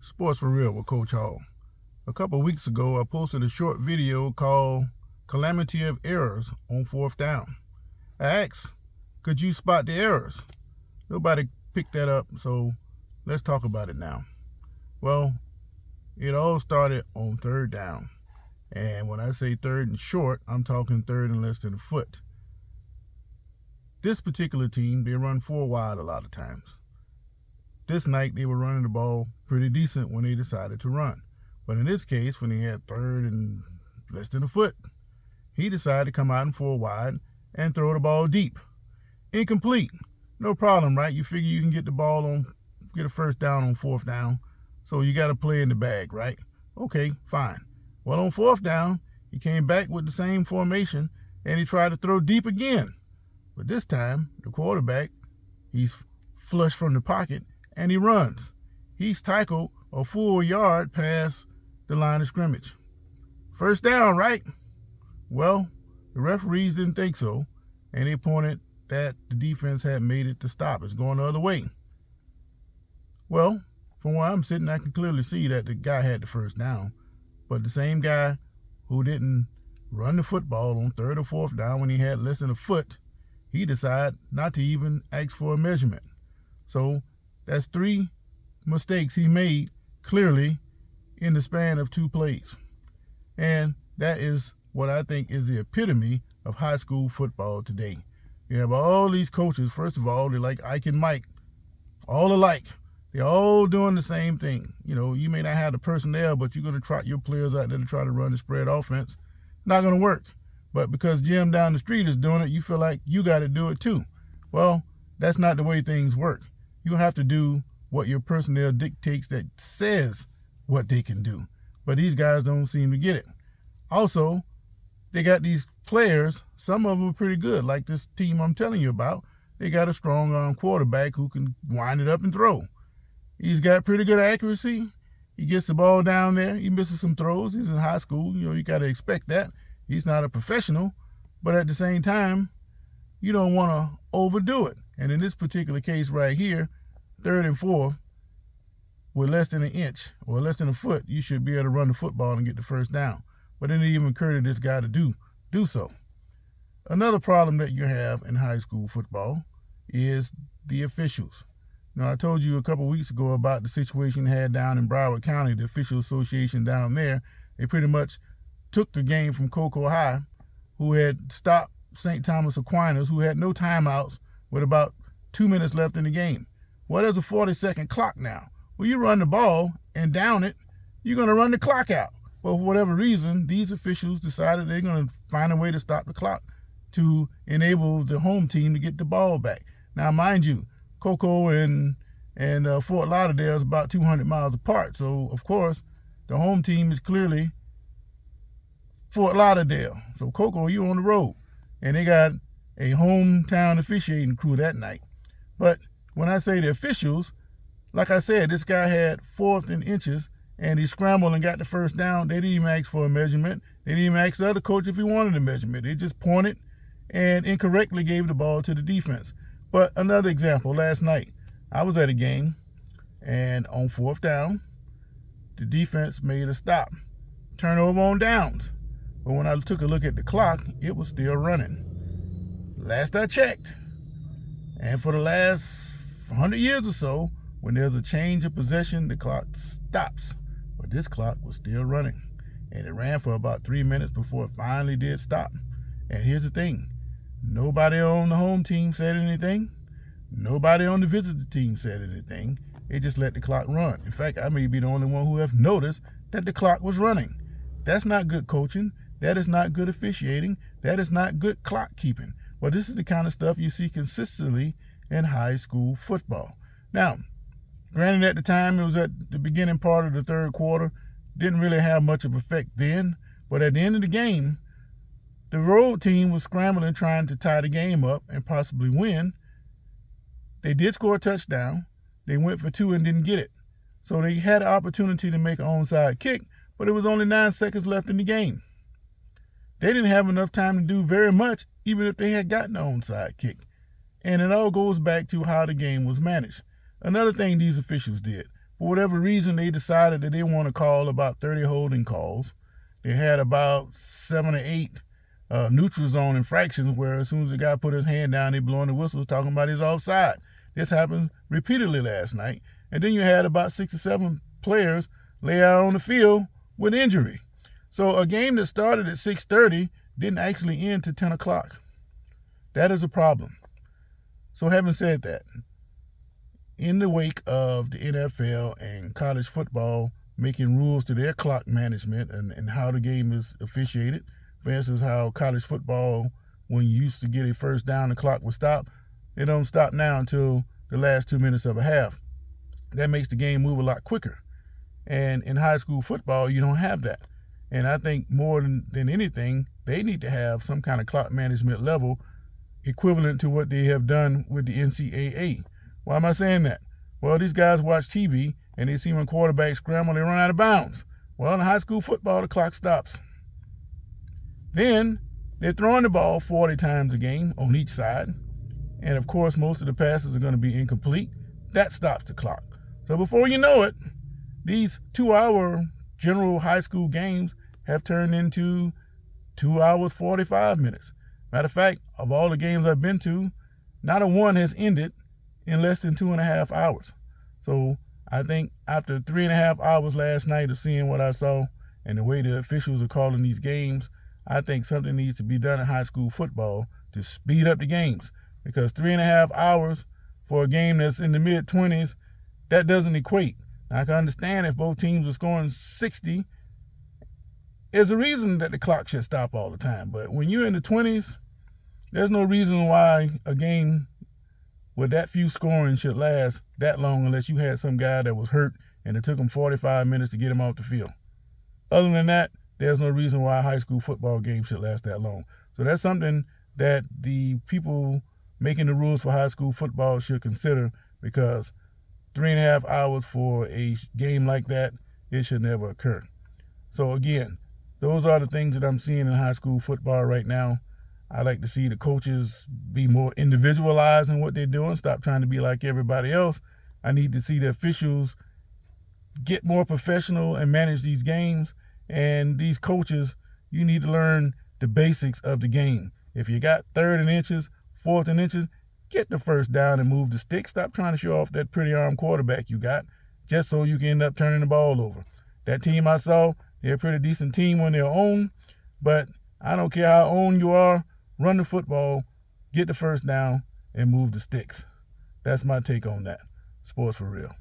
Sports for Real with Coach Hall. A couple of weeks ago, I posted a short video called Calamity of Errors on fourth down. I asked, could you spot the errors? Nobody picked that up, so let's talk about it now. Well, it all started on third down. And when I say third and short, I'm talking third and less than a foot. This particular team, they run four wide a lot of times. This night, they were running the ball pretty decent when they decided to run. But in this case, when they had third and less than a foot, he decided to come out in four wide and throw the ball deep. Incomplete. No problem, right? You figure you can get a first down on fourth down. So you got to play in the bag, right? Okay, fine. Well, on fourth down, he came back with the same formation and he tried to throw deep again. But this time, the quarterback, he's flush from the pocket and he runs. He's tackled a full yard past the line of scrimmage. First down, right? Well, the referees didn't think so, and they pointed that the defense had made it to stop. It's going the other way. Well, from where I'm sitting, I can clearly see that the guy had the first down, but the same guy who didn't run the football on third or fourth down when he had less than a foot, he decided not to even ask for a measurement. So that's three mistakes he made clearly in the span of two plays. And that is what I think is the epitome of high school football today. You have all these coaches, first of all, they're like Ike and Mike, all alike. They're all doing the same thing. You know, you may not have the personnel, but you're going to trot your players out there to try to run the spread offense. Not going to work. But because Jim down the street is doing it, you feel like you got to do it too. Well, that's not the way things work. You have to do what your personnel dictates that says what they can do. But these guys don't seem to get it. Also, they got these players, some of them are pretty good, like this team I'm telling you about. They got a strong arm quarterback who can wind it up and throw. He's got pretty good accuracy. He gets the ball down there. He misses some throws. He's in high school. You know, you got to expect that. He's not a professional. But at the same time, you don't want to overdo it. And in this particular case right here, third and fourth, with less than an inch or less than a foot, you should be able to run the football and get the first down. But it didn't even occur to this guy to do so. Another problem that you have in high school football is the officials. Now, I told you a couple weeks ago about the situation they had down in Broward County, the official association down there. They pretty much took the game from Cocoa High, who had stopped St. Thomas Aquinas, who had no timeouts, with about 2 minutes left in the game. Well, there's a 40-second clock now. Well, you run the ball and down it, you're going to run the clock out. Well, for whatever reason, these officials decided they're going to find a way to stop the clock to enable the home team to get the ball back. Now, mind you, Cocoa and Fort Lauderdale is about 200 miles apart. So, of course, the home team is clearly Fort Lauderdale. So, Cocoa, you're on the road. And they got a hometown officiating crew that night. But when I say the officials, like I said, this guy had fourth and inches, and he scrambled and got the first down. They didn't even ask for a measurement. They didn't even ask the other coach if he wanted a measurement. They just pointed and incorrectly gave the ball to the defense. But another example, last night, I was at a game, and on fourth down, the defense made a stop. Turnover on downs. But when I took a look at the clock, it was still running. Last I checked, and for the last 100 years or so, when there's a change of possession, the clock stops. But this clock was still running. And it ran for about 3 minutes before it finally did stop. And here's the thing. Nobody on the home team said anything. Nobody on the visitor team said anything. They just let the clock run. In fact, I may be the only one who have noticed that the clock was running. That's not good coaching. That is not good officiating. That is not good clock keeping. Well, this is the kind of stuff you see consistently in high school football. Now, granted, at the time, it was at the beginning part of the third quarter. Didn't really have much of effect then. But at the end of the game, the road team was scrambling, trying to tie the game up and possibly win. They did score a touchdown. They went for two and didn't get it. So they had an opportunity to make an onside kick, but it was only 9 seconds left in the game. They didn't have enough time to do very much, even if they had gotten an onside kick. And it all goes back to how the game was managed. Another thing these officials did. for whatever reason, they decided that they want to call about 30 holding calls. They had about 7 or 8 neutral zone infractions where as soon as the guy put his hand down, they blowing the whistles talking about his offside. This happened repeatedly last night. And then you had about 6 or 7 players lay out on the field with injury. So a game that started at 6:30 didn't actually end to 10 o'clock. That is a problem. So having said that, in the wake of the NFL and college football making rules to their clock management and how the game is officiated, for instance, how college football, when you used to get a first down, the clock would stop. It don't stop now until the last 2 minutes of a half. That makes the game move a lot quicker. And in high school football, you don't have that. And I think more than anything, they need to have some kind of clock management level equivalent to what they have done with the NCAA. Why am I saying that? Well, these guys watch TV and they see when quarterbacks scramble, they run out of bounds. Well, in high school football, the clock stops. Then they're throwing the ball 40 times a game on each side. And of course, most of the passes are going to be incomplete. That stops the clock. So before you know it, these 2-hour general high school games have turned into 2 hours, 45 minutes. Matter of fact, of all the games I've been to, not a one has ended in less than 2.5 hours. So I think after 3.5 hours last night of seeing what I saw and the way the officials are calling these games, I think something needs to be done in high school football to speed up the games. Because 3.5 hours for a game that's in the mid-20s, that doesn't equate. Now, I can understand if both teams are scoring 60, there's a reason that the clock should stop all the time. But when you're in the 20s, there's no reason why a game with that few scoring should last that long unless you had some guy that was hurt and it took him 45 minutes to get him off the field. Other than that, there's no reason why a high school football game should last that long. So that's something that the people making the rules for high school football should consider, because 3.5 hours for a game like that, it should never occur. So again, those are the things that I'm seeing in high school football right now. I like to see the coaches be more individualized in what they're doing, stop trying to be like everybody else. I need to see the officials get more professional and manage these games. And these coaches, you need to learn the basics of the game. If you got 3rd and inches, 4th and inches, get the first down and move the stick. Stop trying to show off that pretty arm quarterback you got just so you can end up turning the ball over. That team I saw, they're a pretty decent team when they're on, but I don't care how on you are, run the football, get the first down, and move the sticks. That's my take on that. Sports for real.